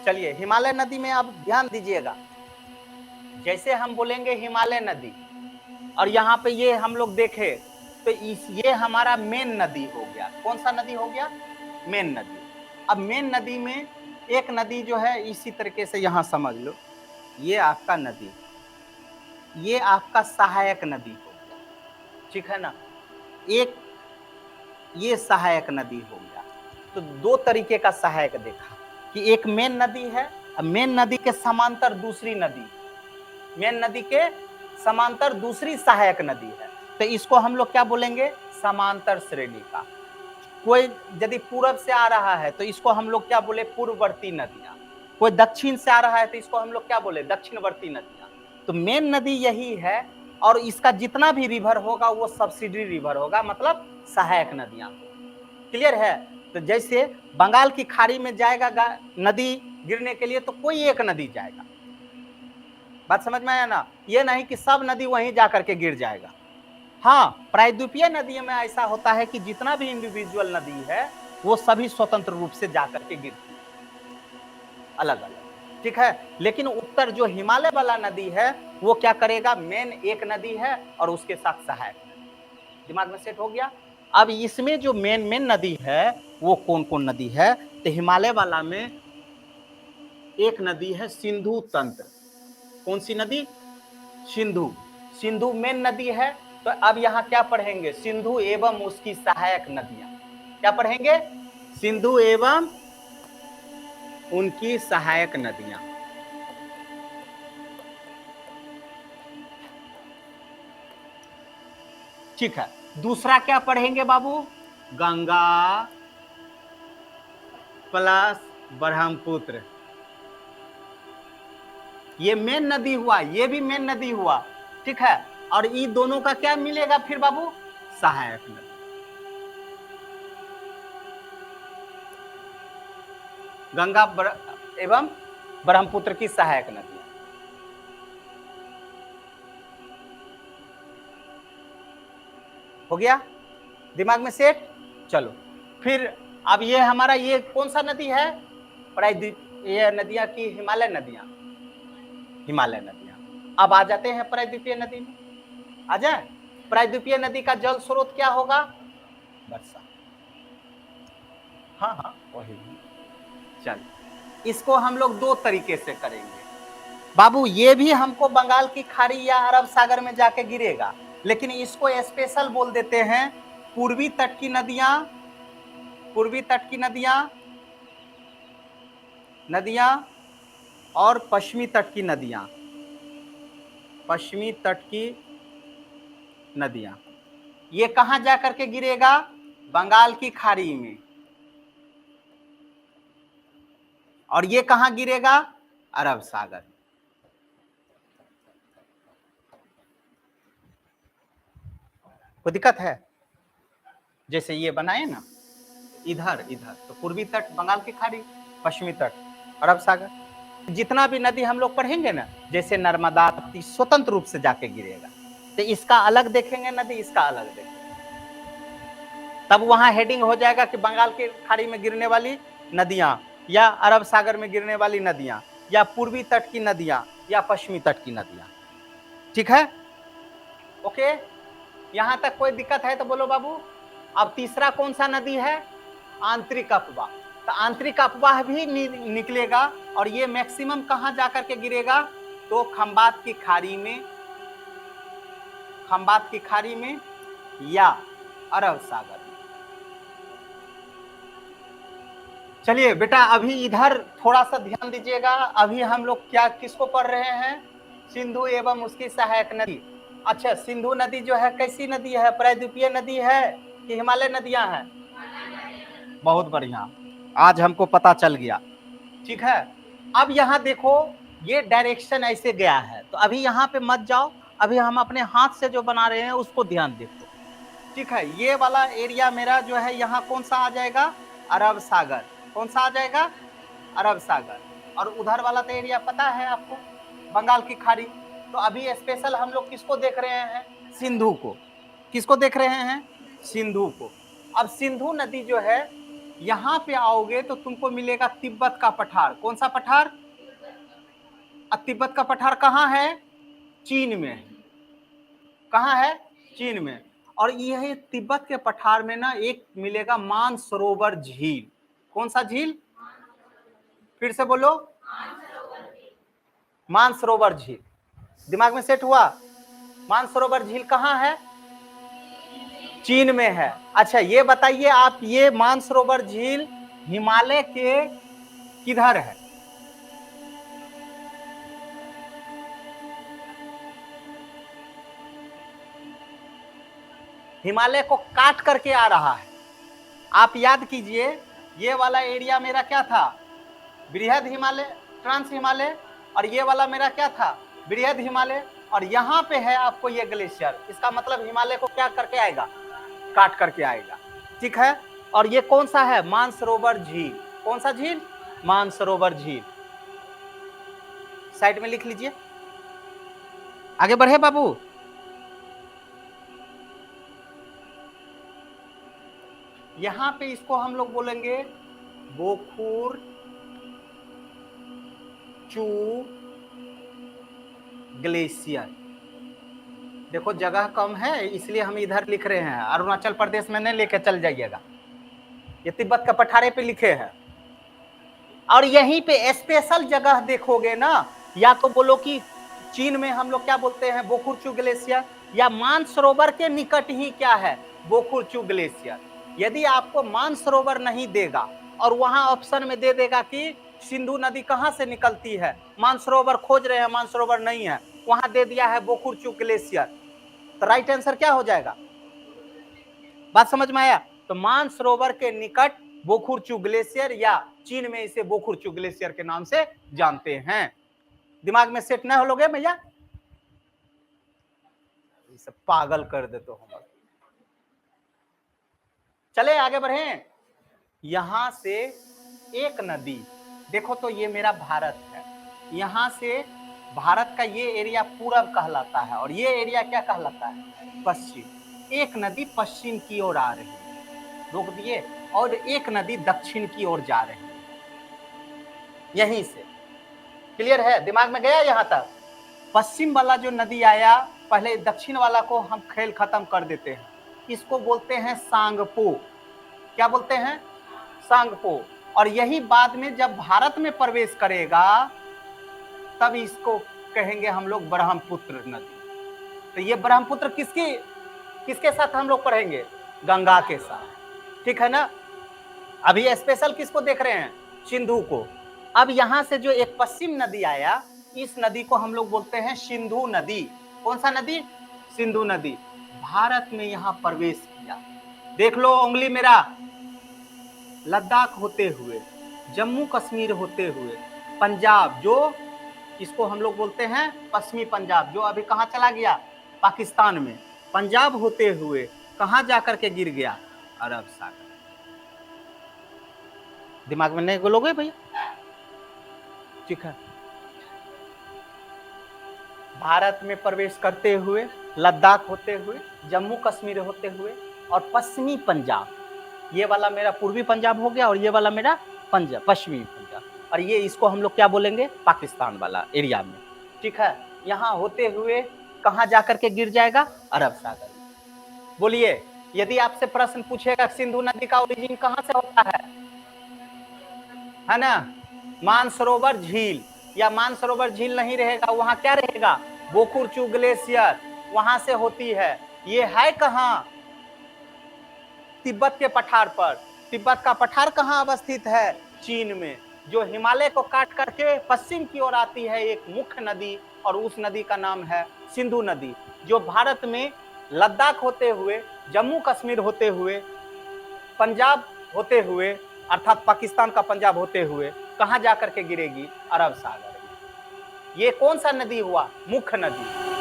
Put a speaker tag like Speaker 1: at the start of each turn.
Speaker 1: चलिए हिमालय नदी में आप ध्यान दीजिएगा, जैसे हम बोलेंगे हिमालय नदी और यहाँ पे ये हम लोग देखे तो ये हमारा मेन नदी हो गया। कौन सा नदी हो गया? मेन नदी। अब मेन नदी में एक नदी जो है इसी तरीके से यहाँ समझ लो, ये आपका नदी, ये आपका सहायक नदी हो गया, ठीक है ना। एक ये सहायक नदी हो गया। तो दो तरीके का सहायक देखा कि एक मेन नदी है, मेन नदी के समांतर दूसरी नदी, मेन नदी के समांतर दूसरी सहायक नदी है। तो इसको हम लोग क्या बोलेंगे? समांतर श्रेणी का। कोई यदि पूरब से आ रहा है तो इसको हम लोग क्या बोले? पूर्ववर्ती नदियां। कोई दक्षिण से आ रहा है तो इसको हम लोग क्या बोले? दक्षिणवर्ती नदियां। तो मेन नदी यही है और इसका जितना भी रिवर होगा वो सब्सिडरी रिवर होगा, मतलब सहायक नदियां। क्लियर है? तो जैसे बंगाल की खाड़ी में जाएगा नदी गिरने के लिए तो कोई एक नदी जाएगा, बात समझ में आया ना। ये नहीं कि सब नदी वहीं जाकर के गिर जाएगा। हाँ, प्रायद्वीपीय नदियों में ऐसा होता है कि जितना भी इंडिविजुअल नदी है वो सभी स्वतंत्र रूप से जाकर के गिरती है, अलग अलग, ठीक है। लेकिन उत्तर जो हिमालय वाला नदी है वो क्या करेगा? मेन एक नदी है और उसके साथ सहायक नदी। दिमाग में सेट हो गया? अब इसमें जो मेन नदी है वो कौन कौन नदी है? तो हिमालय वाला में एक नदी है सिंधु तंत्र। कौन सी नदी? सिंधु। सिंधु मेन नदी है। तो अब यहां क्या पढ़ेंगे? सिंधु एवं उसकी सहायक नदियां। क्या पढ़ेंगे? सिंधु एवं उनकी सहायक नदियां। ठीक है। दूसरा क्या पढ़ेंगे बाबू? गंगा प्लस ब्रह्मपुत्र। ये मेन नदी हुआ, ये भी मेन नदी हुआ, ठीक है। और ये दोनों का क्या मिलेगा फिर बाबू? सहायक नदी। गंगा एवं ब्रह्मपुत्र की सहायक नदी हो गया, दिमाग में सेट। चलो फिर अब ये हमारा ये कौन सा नदी है? ये नदियां की हिमालय नदियां, हिमालय नदियां। अब आ जाते हैं प्रायद्वीपीय नदी में। आ जाए, प्रायद्वीपीय नदी का जल स्रोत क्या होगा? वर्षा। हाँ हाँ वही। चल इसको हम लोग दो तरीके से करेंगे बाबू। ये भी हमको बंगाल की खाड़ी या अरब सागर में जाके गिरेगा, लेकिन इसको स्पेशल बोल देते हैं पूर्वी तट की नदियां, पूर्वी तट की नदियां और पश्चिमी तट की नदियां, पश्चिमी तट की नदियां। ये कहां जाकर के गिरेगा? बंगाल की खाड़ी में। और ये कहां गिरेगा? अरब सागर। कोई दिक्कत है? जैसे ये बनाए ना इधर इधर, तो पूर्वी तट बंगाल की खाड़ी, पश्चिमी तट अरब सागर। जितना भी नदी हम लोग पढ़ेंगे ना, जैसे नर्मदा स्वतंत्र रूप से जाके गिरेगा, तो इसका अलग देखेंगे नदी, इसका अलग देखेंगे, तब वहां हेडिंग हो जाएगा कि बंगाल की खाड़ी में गिरने वाली नदियां या अरब सागर में गिरने वाली नदियां या पूर्वी तट की नदियां या पश्चिमी तट की नदियां। ठीक है, ओके। यहां तक कोई दिक्कत है तो बोलो बाबू। अब तीसरा कौन सा नदी है? आंतरिक अफवाह। तो आंतरिक अफवाह भी निकलेगा और ये मैक्सिमम कहां जाकर के गिरेगा? तो खंबात की खाड़ी में, खंबात की खाड़ी में या अरब सागर में। चलिए बेटा अभी इधर थोड़ा सा ध्यान दीजिएगा। अभी हम लोग क्या किसको पढ़ रहे हैं? सिंधु एवं उसकी सहायक नदी। अच्छा, सिंधु नदी जो है कैसी नदी है? प्रायद्वीपीय नदी है कि हिमालय नदियां हैं? बहुत बढ़िया, आज हमको पता चल गया। ठीक है, अब यहाँ देखो ये डायरेक्शन ऐसे गया है, तो अभी यहाँ पे मत जाओ, अभी हम अपने हाथ से जो बना रहे हैं उसको ध्यान देखो। ठीक है, ये वाला एरिया मेरा जो है यहाँ कौन सा आ जाएगा? अरब सागर। कौन सा आ जाएगा? अरब सागर। और उधर वाला तो एरिया पता है आपको, बंगाल की खाड़ी। तो अभी स्पेशल हम लोग किसको देख रहे हैं? सिंधु को। किसको देख रहे हैं? सिंधु को। अब सिंधु नदी जो है यहां पे आओगे तो तुमको मिलेगा तिब्बत का पठार। कौन सा पठार? तिब्बत का पठार कहाँ है? चीन में है। कहाँ है? चीन में। और यह तिब्बत के पठार में ना एक मिलेगा मानसरोवर झील। कौन सा झील? फिर से बोलो, मानसरोवर झील। दिमाग में सेट हुआ? मानसरोवर झील कहाँ है? चीन में है। अच्छा ये बताइए आप, ये मानसरोवर झील हिमालय के किधर है? हिमालय को काट करके आ रहा है। आप याद कीजिए, ये वाला एरिया मेरा क्या था? बृहद हिमालय, ट्रांस हिमालय। और ये वाला मेरा क्या था? बृहद हिमालय। और यहाँ पे है आपको ये ग्लेशियर। इसका मतलब हिमालय को क्या करके आएगा? काट करके आएगा। ठीक है। और ये कौन सा है? मानसरोवर झील। कौन सा झील? मानसरोवर झील। साइड में लिख लीजिए। आगे बढ़े बाबू। यहां पे इसको हम लोग बोलेंगे बोखुर चू ग्लेशियर। देखो जगह कम है इसलिए हम इधर लिख रहे हैं, अरुणाचल प्रदेश में नहीं लेके चल जाइएगा, ये तिब्बत का पठारे पे लिखे हैं। और यहीं पे स्पेशल जगह देखोगे ना, या तो बोलो कि चीन में हम लोग क्या बोलते हैं? बोखुरचू ग्लेशियर। या मानसरोवर के निकट ही क्या है? बोखुरचू ग्लेशियर। यदि आपको मानसरोवर नहीं देगा और वहां ऑप्शन में दे देगा कि सिंधु नदी कहां से निकलती है, मानसरोवर खोज रहे हैं, मानसरोवर नहीं है, वहां दे दिया है बोखुरचू ग्लेशियर, तो राइट आंसर क्या हो जाएगा? बात समझ में आया? तो मानसरोवर के निकट बोखुरचू ग्लेशियर, या चीन में इसे बोखुरचू ग्लेशियर के नाम से जानते हैं। दिमाग में सेट न हो लोगे भैया? इसे पागल कर दे तो हम। चले आगे बढ़े। यहां से एक नदी, देखो तो ये मेरा भारत है, यहां से भारत का ये एरिया पूरब कहलाता है और ये एरिया क्या कहलाता है? पश्चिम। एक नदी पश्चिम की ओर आ रही है, रोक दिए, और एक नदी दक्षिण की ओर जा रही है। यहीं से क्लियर है? दिमाग में गया यहां तक? पश्चिम वाला जो नदी आया, पहले दक्षिण वाला को हम खेल खत्म कर देते हैं। इसको बोलते हैं सांगपो। क्या बोलते हैं? सांगपो। और यही बाद में जब भारत में प्रवेश करेगा तब इसको कहेंगे हम लोग ब्रह्मपुत्र नदी। तो ये ब्रह्मपुत्र किसके साथ हम लोग पढ़ेंगे? गंगा के साथ। ठीक है ना? अभी स्पेशल किसको देख रहे हैं? सिंधु को। अब यहां से जो एक पश्चिम नदी आया, इस नदी को हम लोग बोलते हैं सिंधु नदी। कौन सा नदी? सिंधु नदी। भारत में यहां प्रवेश किया। देख लो उंगली मेरा, लद्दाख होते हुए, जम्मू कश्मीर होते हुए, पंजाब, जो इसको हम लोग बोलते हैं पश्चिमी पंजाब, जो अभी कहां चला गया? पाकिस्तान में। पंजाब होते हुए कहां जाकर के गिर गया? अरब सागर। दिमाग में नहीं बोलोगे भैया? ठीक है। भारत में प्रवेश करते हुए, लद्दाख होते हुए, जम्मू कश्मीर होते हुए, और पश्चिमी पंजाब, ये वाला मेरा पूर्वी पंजाब हो गया और ये वाला मेरा पंजाब, पश्चिमी पंजाब, और ये इसको हम लोग क्या बोलेंगे? पाकिस्तान वाला एरिया में। ठीक है। यहाँ होते हुए कहाँ जाकर के गिर जाएगा? अरब सागर। बोलिए, यदि आपसे प्रश्न पूछेगा सिंधु नदी का ओरिजिन कहाँ से होता है ना? मानसरोवर झील, या मानसरोवर झील नहीं रहेगा, वहां क्या रहेगा? बोखुरचू ग्लेशियर, वहां से होती है। ये है कहां? तिब्बत के पठार पर। तिब्बत का पठार कहां अवस्थित है? चीन में। जो हिमालय को काट करके पश्चिम की ओर आती है एक मुख्य नदी, और उस नदी का नाम है सिंधु नदी, जो भारत में लद्दाख होते हुए, जम्मू कश्मीर होते हुए, पंजाब होते हुए, अर्थात पाकिस्तान का पंजाब होते हुए कहां जाकर के गिरेगी? अरब सागर। ये कौन सा नदी हुआ? मुख्य नदी।